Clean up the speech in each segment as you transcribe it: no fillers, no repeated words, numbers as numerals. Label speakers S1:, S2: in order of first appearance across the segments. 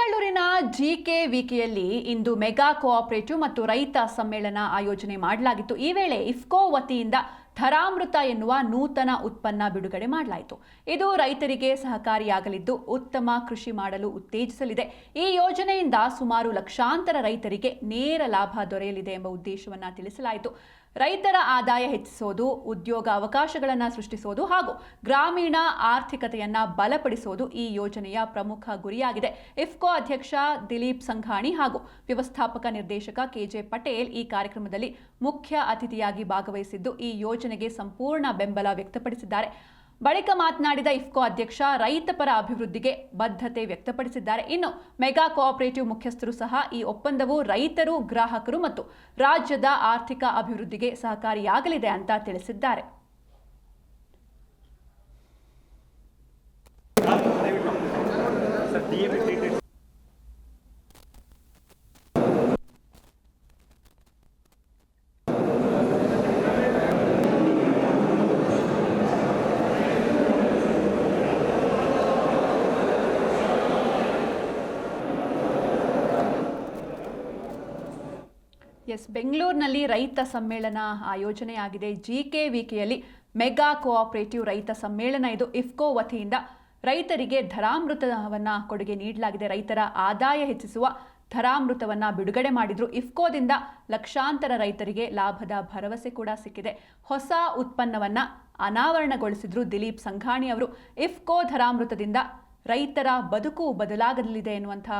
S1: ಬೆಂಗಳೂರಿನ ಜಿಕೆವಿಕೆಯಲ್ಲಿ ಇಂದು mega cooperative ಮತ್ತು ರೈತ ಸಮ್ಮೇಳನ ಆಯೋಜನೆ ಮಾಡಲಾಗಿತ್ತು. ಈ ವೇಳೆ ಇಫ್ಕೋ ವತಿಯಿಂದ ಧರಾಮೃತ ಎನ್ನುವ ನೂತನ ಉತ್ಪನ್ನ ಬಿಡುಗಡೆ ಮಾಡಲಾಯಿತು. ಇದು ರೈತರಿಗೆ ಸಹಕಾರಿಯಾಗಲಿದ್ದು ಉತ್ತಮ ಕೃಷಿ ಮಾಡಲು ಉತ್ತೇಜಿಸಲಿದೆ. ಈ ಯೋಜನೆಯಿಂದ ಸುಮಾರು ಲಕ್ಷಾಂತರ ರೈತರಿಗೆ ನೇರ ಲಾಭ ದೊರೆಯಲಿದೆ ಎಂಬ ಉದ್ದೇಶವನ್ನು ತಿಳಿಸಲಾಯಿತು. ರೈತರ ಆದಾಯ ಹೆಚ್ಚಿಸೋದು, ಉದ್ಯೋಗ ಅವಕಾಶಗಳನ್ನು ಸೃಷ್ಟಿಸೋದು ಹಾಗೂ ಗ್ರಾಮೀಣ ಆರ್ಥಿಕತೆಯನ್ನು ಬಲಪಡಿಸೋದು ಈ ಯೋಜನೆಯ ಪ್ರಮುಖ ಗುರಿಯಾಗಿದೆ. ಇಫ್ಕೋ ಅಧ್ಯಕ್ಷ ದಿಲೀಪ್ ಸಂಘಾಣಿ ಹಾಗೂ ವ್ಯವಸ್ಥಾಪಕ ನಿರ್ದೇಶಕ ಕೆಜೆ ಪಟೇಲ್ ಈ ಕಾರ್ಯಕ್ರಮದಲ್ಲಿ ಮುಖ್ಯ ಅತಿಥಿಯಾಗಿ ಭಾಗವಹಿಸಿದ್ದು ಈ ಯೋಜನೆಗೆ ಸಂಪೂರ್ಣ ಬೆಂಬಲ ವ್ಯಕ್ತಪಡಿಸಿದ್ದಾರೆ. ಬಳಿಕ ಮಾತನಾಡಿದ ಇಫ್ಕೋ ಅಧ್ಯಕ್ಷ ರೈತ ಪರ ಅಭಿವೃದ್ಧಿಗೆ ಬದ್ಧತೆ ವ್ಯಕ್ತಪಡಿಸಿದ್ದಾರೆ. ಇನ್ನು ಮೆಗಾ ಕೋಆಪರೇಟಿವ್ ಮುಖ್ಯಸ್ಥರು ಸಹ ಈ ಒಪ್ಪಂದವು ರೈತರು, ಗ್ರಾಹಕರು ಮತ್ತು ರಾಜ್ಯದ ಆರ್ಥಿಕ ಅಭಿವೃದ್ಧಿಗೆ ಸಹಕಾರಿಯಾಗಲಿದೆ ಅಂತ ತಿಳಿಸಿದ್ದಾರೆ. ಬೆಂಗಳೂರಿನಲ್ಲಿ ರೈತ ಸಮ್ಮೇಳನ ಆಯೋಜನೆಯಾಗಿದೆ. ಜಿಕೆವಿಕೆಯಲ್ಲಿ ಮೆಗಾ ಕೋಆಪರೇಟಿವ್ ರೈತ ಸಮ್ಮೇಳನ ಇದು. ಇಫ್ಕೋ ವತಿಯಿಂದ ರೈತರಿಗೆ ಧರಾಮೃತವನ್ನು ಕೊಡುಗೆ ನೀಡಲಾಗಿದೆ. ರೈತರ ಆದಾಯ ಹೆಚ್ಚಿಸುವ ಧರಾಮೃತವನ್ನು ಬಿಡುಗಡೆ ಮಾಡಿದ್ರು. ಇಫ್ಕೋದಿಂದ ಲಕ್ಷಾಂತರ ರೈತರಿಗೆ ಲಾಭದ ಭರವಸೆ ಕೂಡ ಸಿಕ್ಕಿದೆ. ಹೊಸ ಉತ್ಪನ್ನವನ್ನು ಅನಾವರಣಗೊಳಿಸಿದ್ರು ದಿಲೀಪ್ ಸಂಘಾಣಿ ಅವರು. ಇಫ್ಕೋ ಧರಾಮೃತದಿಂದ ರೈತರ ಬದುಕು ಬದಲಾಗಲಿದೆ ಎನ್ನುವಂಥ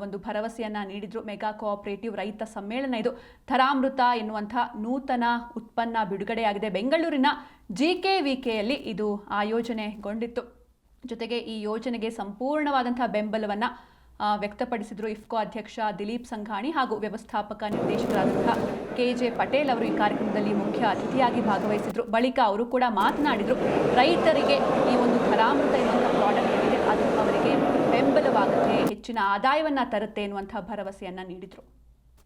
S1: ಒಂದು ಭರವಸೆಯನ್ನ ನೀಡಿದ್ರು. ಮೆಗಾ ಕೋಆಪರೇಟಿವ್ ರೈತ ಸಮ್ಮೇಳನ ಇದು. ಧರಾಮೃತ ಎನ್ನುವಂಥ ನೂತನ ಉತ್ಪನ್ನ ಬಿಡುಗಡೆಯಾಗಿದೆ. ಬೆಂಗಳೂರಿನ ಜಿಕೆವಿಕೆಯಲ್ಲಿ ಇದು ಆಯೋಜನೆಗೊಂಡಿತ್ತು. ಜೊತೆಗೆ ಈ ಯೋಜನೆಗೆ ಸಂಪೂರ್ಣವಾದಂತಹ ಬೆಂಬಲವನ್ನು ವ್ಯಕ್ತಪಡಿಸಿದ್ರು ಇಫ್ಕೋ ಅಧ್ಯಕ್ಷ ದಿಲೀಪ್ ಸಂಘಾಣಿ ಹಾಗೂ ವ್ಯವಸ್ಥಾಪಕ ನಿರ್ದೇಶಕರಾದಂತಹ ಕೆಜೆ ಪಟೇಲ್ ಅವರು ಈ ಕಾರ್ಯಕ್ರಮದಲ್ಲಿ ಮುಖ್ಯ ಅತಿಥಿಯಾಗಿ ಭಾಗವಹಿಸಿದ್ರು. ಬಳಿಕ ಅವರು ಕೂಡ ಮಾತನಾಡಿದ್ರು. ರೈತರಿಗೆ ಈ ಒಂದು ಧರಾಮೃತ ಎನ್ನುವಂಥ ಪ್ರಾಡಕ್ಟ್ ಏನಿದೆ ಅದು ಅವರಿಗೆ ಬೆಂಬಲವಾಗುತ್ತೆ, ಹೆಚ್ಚಿನ ಆದಾಯವನ್ನು ತರುತ್ತೆ ಎನ್ನುವಂಥ ಭರವಸೆಯನ್ನು ನೀಡಿದರು.